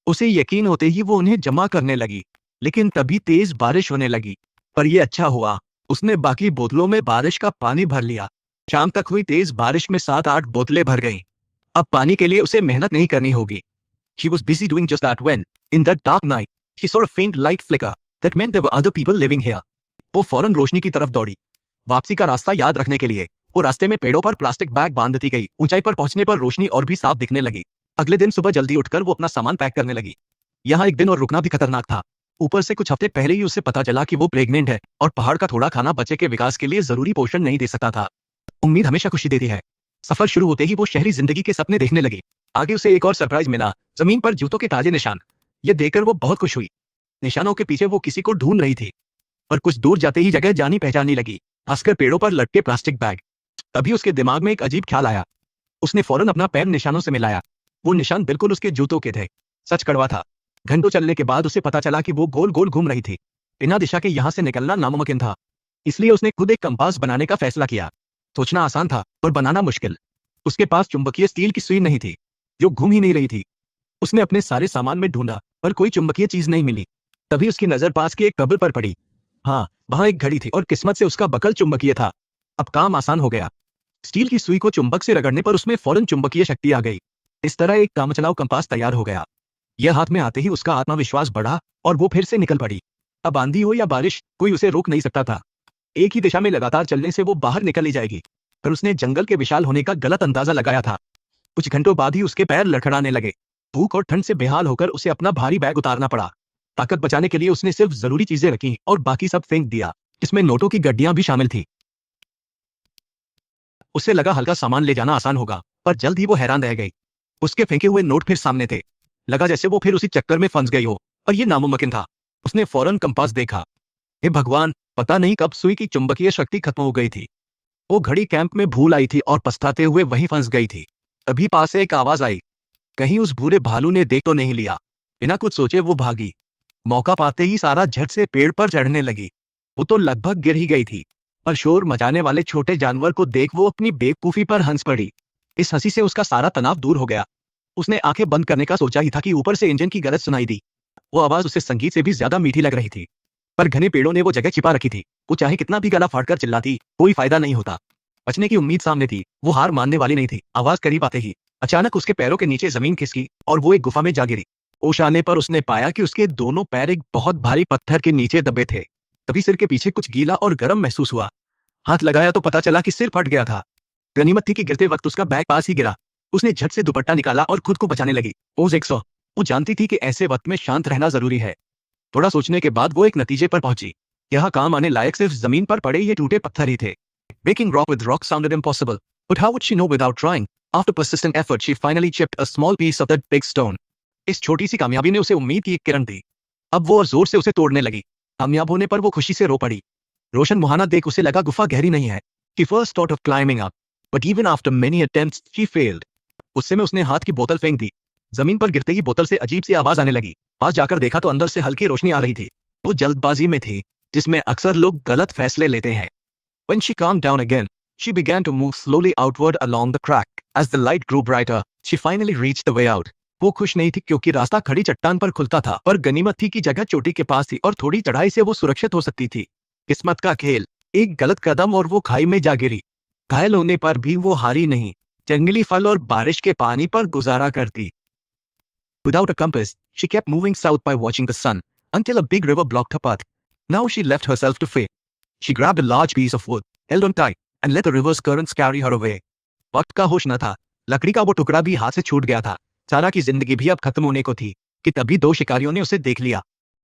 उसे यकीन होते ही वो उन्हें जमा करने लगी, लेकिन तभी तेज बारिश होने लगी। पर ये अच्छा हुआ, उसने बाकी बोतलों में बारिश का पानी भर लिया। शाम तक हुई तेज बारिश में 7-8 बोतलें भर गईं। अब पानी के लिए उसे मेहनत नहीं करनी होगी। She was busy doing just that when, in that dark night, she saw a faint light flicker. That meant there were other people living here. वो फौरन रोशनी की तरफ दौड़ी। वापसी का रास्ता याद रखने के लिए वो रास्ते में पेड़ों पर प्लास्टिक बैग बांध दी गई। ऊंचाई पर पहुंचने पर रोशनी और भी साफ दिखने लगी। अगले दिन सुबह जल्दी उठकर वो अपना सामान पैक करने लगी। यहाँ एक दिन और रुकना भी खतरनाक था। ऊपर से कुछ हफ्ते पहले ही उसे पता चला कि वो प्रेग्नेंट है और पहाड़ का थोड़ा खाना बच्चे के विकास के लिए जरूरी पोषण नहीं दे सकता था। उम्मीद हमेशा खुशी देती है। सफर शुरू होते ही वो शहरी जिंदगी के सपने देखने लगी। आगे उसे एक और सरप्राइज मिला, जमीन पर जूतों के ताजे निशान। ये देखकर वो बहुत खुश हुई। निशानों के पीछे वो किसी को ढूंढ रही थी, पर कुछ दूर जाते ही जगह जानी पहचानी लगी, खासकर पेड़ों पर लटके प्लास्टिक बैग। तभी उसके दिमाग में एक अजीब ख्याल आया। उसने फौरन अपना पैर निशानों से मिलाया। वो निशान बिल्कुल उसके जूतों के थे। सच कड़वा था। घंटों चलने के बाद उसे पता चला कि वो गोल गोल घूम रही थी। बिना दिशा के यहाँ से निकलना नामुमकिन था। इसलिए उसने खुद एक कंपास बनाने का फैसला किया। सोचना आसान था और बनाना मुश्किल। उसके पास चुंबकीय स्टील की सुई नहीं थी, जो घूम ही नहीं रही थी। उसने अपने सारे सामान में ढूंढा, पर कोई चुंबकीय चीज नहीं मिली। तभी उसकी नजर पास की एक टेबल पर पड़ी। हाँ, वहां एक घड़ी थी और किस्मत से उसका बकल चुंबकीय था। अब काम आसान हो गया। स्टील की सुई को चुंबक से रगड़ने पर उसमें फौरन चुंबकीय शक्ति आ गई। इस तरह एक कामचलाऊ कंपास तैयार हो गया। यह हाथ में आते ही उसका आत्मविश्वास बढ़ा और वो फिर से निकल पड़ी। अब आंधी हो या बारिश, कोई उसे रोक नहीं सकता था। एक ही दिशा में लगातार चलने से वो बाहर निकल ही जाएगी। पर उसने जंगल के विशाल होने का गलत अंदाजा लगाया था। कुछ घंटों बाद ही उसके पैर लड़खड़ाने लगे। भूख और ठंड से बेहाल होकर उसे अपना भारी बैग उतारना पड़ा। ताकत बचाने के लिए उसने सिर्फ जरूरी चीजें रखी और बाकी सब फेंक दिया। इसमें नोटों की गड्डियां भी शामिल थी। उसे लगा हल्का सामान ले जाना आसान होगा, पर जल्द ही वो हैरान रह गई। उसके फेंके हुए नोट फिर सामने थे। लगा जैसे वो फिर उसी चक्कर में फंस गई हो, पर यह नामुमकिन था। उसने फौरन कंपास देखा। हे भगवान, पता नहीं कब सुई की चुंबकीय शक्ति खत्म हो गई थी। वो घड़ी कैंप में भूल आई थी और पछताते हुए वहीं फंस गई थी। तभी पास से एक आवाज आई। कहीं उस भूरे भालू ने देख तो नहीं लिया। बिना कुछ सोचे वो भागी। मौका पाते ही सारा झट से पेड़ पर चढ़ने लगी। वो तो लगभग गिर ही गई थी, पर शोर मचाने वाले छोटे जानवर को देख वो अपनी बेवकूफी पर हंस पड़ी। इस हंसी से उसका सारा तनाव दूर हो गया। उसने आंखें बंद करने का सोचा ही था कि ऊपर से इंजन की गरज सुनाई दी। वो आवाज उसे संगीत से भी ज्यादा मीठी लग रही थी, पर घने पेड़ों ने वो जगह छिपा रखी थी। वो चाहे कितना भी गला फाड़कर चिल्लाती, कोई फायदा नहीं होता। बचने की उम्मीद सामने थी, वो हार मानने वाली नहीं थी। आवाज करीब आते ही अचानक उसके पैरों के नीचे जमीन खिसकी और वो एक गुफा में जा गिरी। होश आने पर उसने पाया कि उसके दोनों पैर एक बहुत भारी पत्थर के नीचे दबे थे। तभी सिर के पीछे कुछ गीला और गर्म महसूस हुआ। हाथ लगाया तो पता चला कि सिर फट गया था। गनीमत थी कि गिरते वक्त उसका बैग पास ही गिरा। उसने झट से दुपट्टा निकाला और खुद को बचाने लगी। पोज 100। वो जानती थी कि ऐसे वक्त में शांत रहना जरूरी है। थोड़ा सोचने के बाद वो एक नतीजे पर पहुंची। यहाँ काम आने लायक सिर्फ जमीन पर पड़े ये टूटे पत्थर ही थे। Breaking rock with rock sounded impossible, but how would she know without trying? After persistent effort, she finally chipped a small piece of that big stone. इस छोटी सी कामयाबी ने उसे उम्मीद की एक किरण दी। अब वो और जोर से उसे तोड़ने लगी। कामयाब होने पर वो खुशी से रो पड़ी। रोशन मुहाना देख उसे लगा गुफा गहरी नहीं है। She first thought of climbing up, but even after many attempts, she failed. गुस्से में उसने हाथ की बोतल फेंक दी। जमीन पर गिरते ही बोतल से अजीब सी आवाज आने लगी। पास जाकर देखा तो अंदर से हल्की रोशनी आ रही थी। वो जल्दबाजी में थी, जिसमें अक्सर लोग गलत फैसले लेते हैं। When she calmed down again, she began to move slowly outward along the crack. As the light grew brighter, she finally reached the way out. वो खुश नहीं थी क्योंकि रास्ता खड़ी चट्टान पर खुलता था, पर गनीमत थी कि जगह चोटी के पास थी और थोड़ी चढ़ाई से वो सुरक्षित हो सकती थी। किस्मत का खेल, एक गलत कदम और वो खाई में जा गिरी। घायल होने पर भी वो हारी नहीं। जंगली फल और बारिश के पानी पर गुजारा करती। Without a compass, she kept moving south by watching the sun, until a big river blocked her path. Now she left herself to fate. She grabbed a large piece of wood, held on tight, and let the river's currents carry her away. वक्त का होश न था। लकड़ी का वो टुकड़ा भी हाथ से छूट गया था। सारा की जिंदगी भी अब खत्म होने को थी कि तभी दो शिकारियों ने उसे देख लिया।